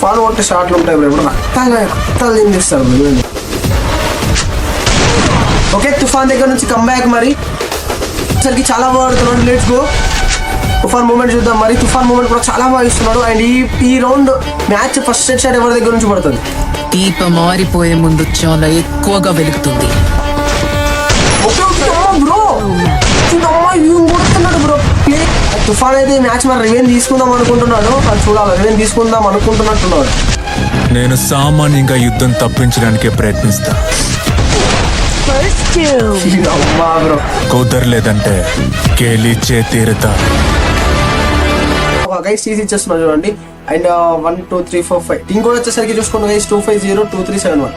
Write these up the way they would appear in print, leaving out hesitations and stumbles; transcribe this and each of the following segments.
Fan కొట్టే షాట్లు ఉంటాయి బ్రో, రక్తాలు తిందిస్తారు. ఓకే, తుఫాన్ దగ్గర నుంచి కంబ్యాక్ మరి సరికి చాలా బాగా ఆడుతున్నాడు. Let's go. తుఫాన్ మూమెంట్ చూద్దాం మరి. తుఫాన్ మూమెంట్ కూడా చాలా బాగా ఇస్తున్నాడు. అండ్ ఈ round match first set shot ఎవరి దగ్గర నుంచి పడుతుంది? దీపం మారిపోయే ముందు చాలా ఎక్కువగా వెలుగుతుంది. బ్రో తుఫాన్ అయితే మ్యాచ్ మరి రివెంజ్ తీసుకుందాం అనుకుంటున్నాడు. అది చూడాలి, రివెంజ్ తీసుకుందాం అనుకుంటున్నట్టున్నాడు. నేను సామాన్యంగా యుద్ధం తప్పించడానికే ప్రయత్నిస్తా. బ్రో కుదరలేదంటే కేలిచ్చే తీరుతా. గైస్ తీసి ఇచ్చేస్తున్నా చూడండి. అండ్ 1 2 3 4 5 టీం కూడా వచ్చేసరికి చూసుకోండి guys. 250237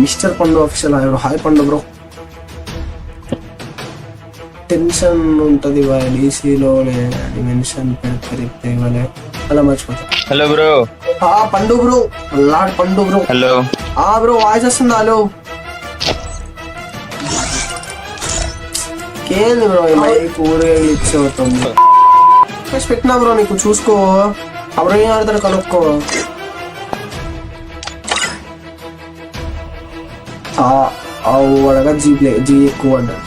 mister Pandu official. Hi Pandu bro. Tension ఉంటుంది డీసీలో డిమెన్షన్ పెడితే ఇవ్వలే అలా మర్చిపోతా. Hello bro. Pandu bro, lord Pandu bro. Hello bro voice వస్తుందా? హలో ఏంది బ్రో కూరగాయలు ఇచ్చేవుతుంది పెట్టినా బ్రో, నీకు చూసుకో. బ్రో ఏం ఆడతాడు కనుక్కో. అడగా జీ ఎక్కువ అన్నాడు.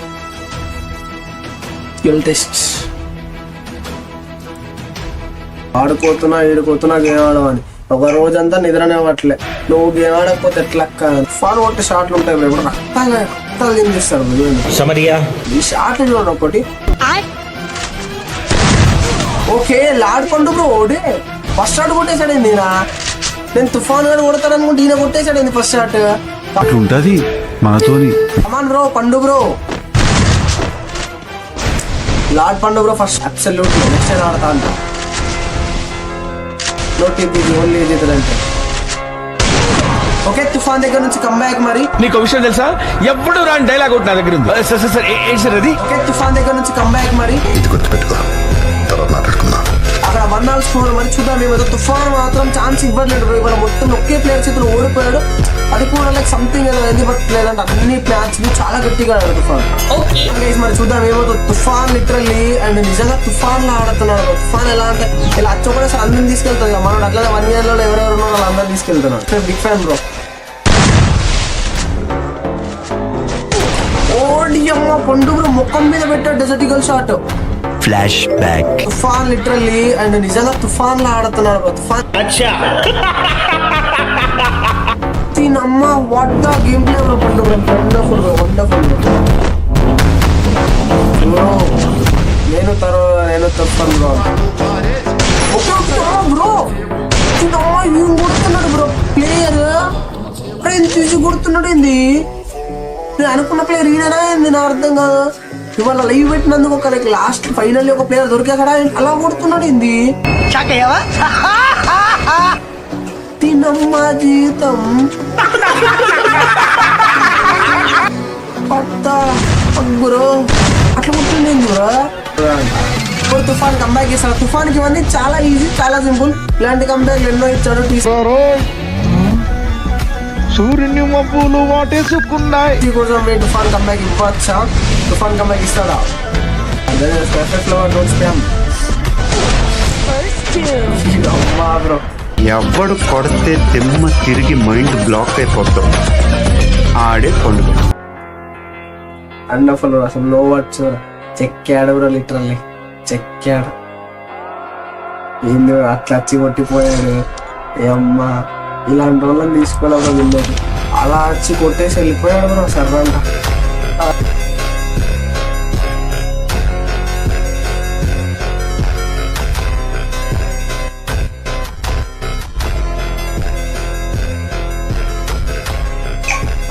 స్కిల్ టెస్ట్ ఆడుకోతున్నా ఏడుకోతున్నా గేమ్ ఆడమని ఒక రోజంతా నిద్రనే అవ్వట్లే. నువ్వు గేమ్ ఆడకపోతే ఎట్లా? ఫాన్ కొట్టే షాట్లు ఉంటాయి బ్రో, రక్తాలు తిందిస్తారు. ఈ షాట్లు చూడండి ఒకటి. Okay lord Pandu bro. ఓడే ఫస్ట్ షాట్ కొట్టేశాడండి. నేను తుఫాన్ గారు కొడతాడు అనుకుంటే ఈయన కొట్టేశాడండి ఫస్ట్ షాట్. అట్లుంటది మనతోని. కమాన్ bro Pandu bro. Lord Pandu bro first absolutely next time ఆడతా అంట. నోట్ ఇది ఓన్లీ ఏదైతే. ఓకే తుఫాన్ దగ్గర నుంచి కంబ్యాక్ మరి. నీకు విషయం తెలుసా? ఎప్పుడు రాని డైలాగ్ ఒకటి నా దగ్గర ఉంది. సార్ అది. ఓకే తుఫాన్ దగ్గర నుంచి కంబ్యాక్ మరి. ఇది గుర్తుపెట్టుకో, తర్వాత మాట్లాడుకుందాం. అక్కడ 1 స్కోర్ మరి చూద్దాం. ఏమో తుఫాన్ మాత్రం ఛాన్స్ ఇవ్వట్లేదు. ఇవాళ మొత్తం ఒకే ప్లేయర్ చేతులు ఓడిపోయాడు. అది కూడా లైక్ సంథింగ్ ఏదో ఎందుకు లేదంటే అన్ని మ్యాచ్లు చాలా గట్టిగా ఆడాడు తుఫాన్. మరి చూద్దాం ఏమవుతుంది. తుఫాన్ లిటరల్లీ అండ్ నిజంగా తుఫాన్ లో ఆడుతున్నాడు. తుఫాన్ ఎలా అంటే ఇలా అచ్చొకటేసారి అందరిని తీసుకెళ్తాడు కదా. మనం అట్లా 1 year లో ఎవరెవరు ఉన్నారో వాళ్ళు అందరిని తీసుకెళ్తున్నాడు. Big fan bro. ఓడి అమ్మ పండు బ్రో ముఖం మీద పెట్టాడు డెజర్టికల్ shot. Flash back. Toofan literally and నిజంగా తుఫాన్ లో ఆడుతున్నాడు బ్రో. తుఫాన్ అమ్మ what the game play bro. Pandu bro wonderful bro, wonderful bro. నేను తుఫాన్ బ్రో. బ్రో ఏం కొడుతున్నాడు బ్రో ప్లేయర్. ఎంత చూసి కొడుతున్నాడు ఏంది? నేను అనుకున్న ప్లేయర్ ఈయననా ఏంది? నా అర్థం కాదు. ఇవాళ లైవ్ పెట్టినందుకు ఒక లైక్ లాస్ట్ ఫైనల్ ఒక ప్లేయర్ దొరికాడా అలా కొడుతున్నాడు ఏంది? తినమ్మ జీతం బ్రో అట్లా కొట్టింది బ్రో. ఇప్పుడు తుఫాన్ కంబ్యాక్ చేస్తాడు. తుఫాన్కి ఇవన్నీ చాలా ఈజీ, చాలా సింపుల్. ఇలాంటి కంబ్యాక్ ఎన్నో ఇచ్చాడు. సూర్యుని మబ్బులు వాటేసుకున్నాయి. కోసం తుఫాన్ కంబ్యాక్ ఇవ్వచ్చా? తుఫాన్ కంబ్యాక్ ఇస్తాడా? బ్రో ఎవడు కొడితే దిమ్మ తిరిగి మైండ్ బ్లాక్ అయిపోతాం. ఆడే పండుగ. అండర్ఫుల్ అసలు నో వర్డ్స్. చెక్కాడు బ్రో, లిటరల్లీ చెక్కాడు. ఏంది అట్లా వచ్చి కొట్టిపోయాడు. ఏమ్మా ఇలాంటి వాళ్ళని తీసుకోవాలి విన్నది. అలా వచ్చి కొట్టేసి వెళ్ళిపోయాడు బ్రో సర్రంట.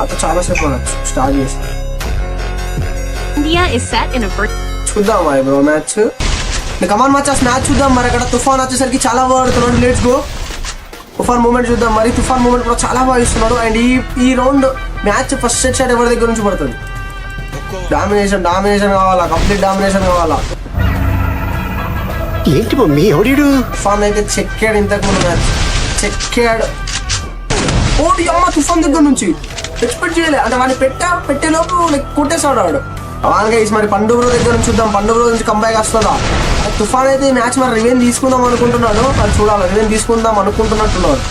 అతను చాలాసేపు అనొచ్చు స్టార్ట్ చేసి. India is set in a చూద్దాం బ్రో మ్యాచ్. కమాన్ మ్యాచ్ చూద్దాం మరి. అక్కడ తుఫాన్ వచ్చేసరికి చాలా బాగా ఆడుతున్నాడు. Let's go. తుఫాన్ మూమెంట్ చూద్దాం మరి. తుఫాన్ మూమెంట్ కూడా చాలా బాగా ఇస్తున్నాడు. అండ్ ఈ round match first set shot ఎవరి దగ్గర నుంచి పడుతుంది? డామినేషన్ కావాలా, కంప్లీట్ డామినేషన్ కావాలా. ఏంటి మమ్మీ ఎవడు? తుఫాన్ అయితే చెక్కాడు. ఇంతకు ముందు మ్యాచ్ చెక్కాడు. ఓడి అమ్మ తుఫాన్ దగ్గర నుంచి ఎక్స్పెక్ట్ చేయలే. అంటే వాడిని పెట్టేలోపు కొట్టేసాడు వాడు. అలాగే మరి పండు బ్రో దగ్గర నుంచి చూద్దాం. పండు బ్రో నుంచి కంబ్యాక్ వస్తుందా? తుఫాన్ అయితే ఈ మ్యాచ్ మరి రివెన్ తీసుకుందాం అనుకుంటున్నాడు. అది చూడాలి, రివెన్ తీసుకుందాం అనుకుంటున్నట్టున్నాడు.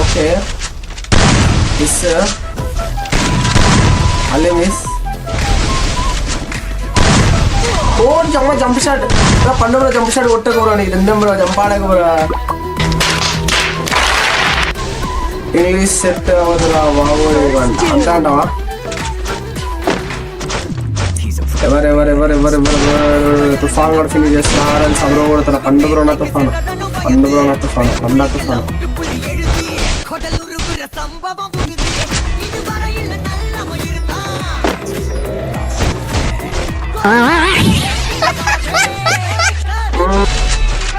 ఓకే మిస్, అల్లే మిస్. ఓ జంప్ షాట్ పండుగ జంప్ షాట్ కొట్టకూడదు నీకు 2 నెంబర్ జంప్ ఆడకూడదు. ఇంగ్లీష్ సెట్ అవ్వదురా బాబు అంతా అంటావా? ఎవరు తుఫాన్ కూడా ఫినిష్ చేస్తున్నారని సబ్రో కొడుతున్నా. పండుగ ఉన్న తుఫాను.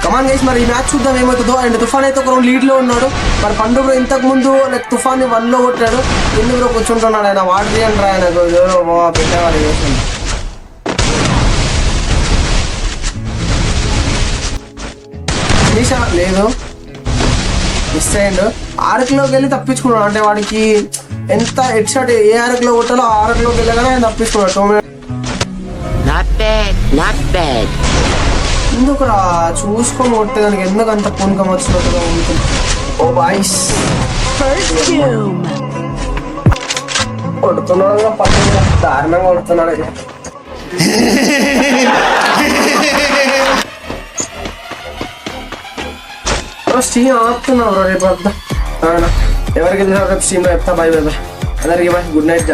కమాన్ గైస్, మరి ఈ మ్యాచ్ చూద్దాం ఏమవుతుందో. అండ్ తుఫాన్ అయితే ఒక లీడ్ లో ఉన్నాడు. మరి పండుగ ఇంతకు ముందు లైక్ తుఫాన్ 1 లో కొట్టాడు. ఎందుకు కూర్చుంటున్నాడు ఆయన? వాటర్ అంటారా ఆయనకు పెట్టేవాళ్ళు చేసింది. ఫినిష్ లేదు, మిస్ అయ్యిండు. ఆర్క్లోకి వెళ్ళి తప్పించుకున్నాడు. అంటే వాడికి ఎంత హెడ్ షాట్ ఏ ఆర్క్లో కొట్టాలో ఆ ఆర్క్లోకి వెళ్ళగానే ఆయన తప్పించుకున్నాడు. ఎందుకు రా చూసుకొని కొట్టేదానికి ఎందుకు అంత పూనకం వచ్చినట్టుగా ఉంటుంది? ఓ బాయ్స్ కొడుతున్నాడు, పక్కన దారుణంగా కొడుతున్నాడు. స్ట్రీమ్ ఆపుతున్నావు రేపు వద్దా? ఎవరికి రేపు స్ట్రీమ్లో చెప్తా. బై బై బై అందరికి బాయ్, గుడ్ నైట్.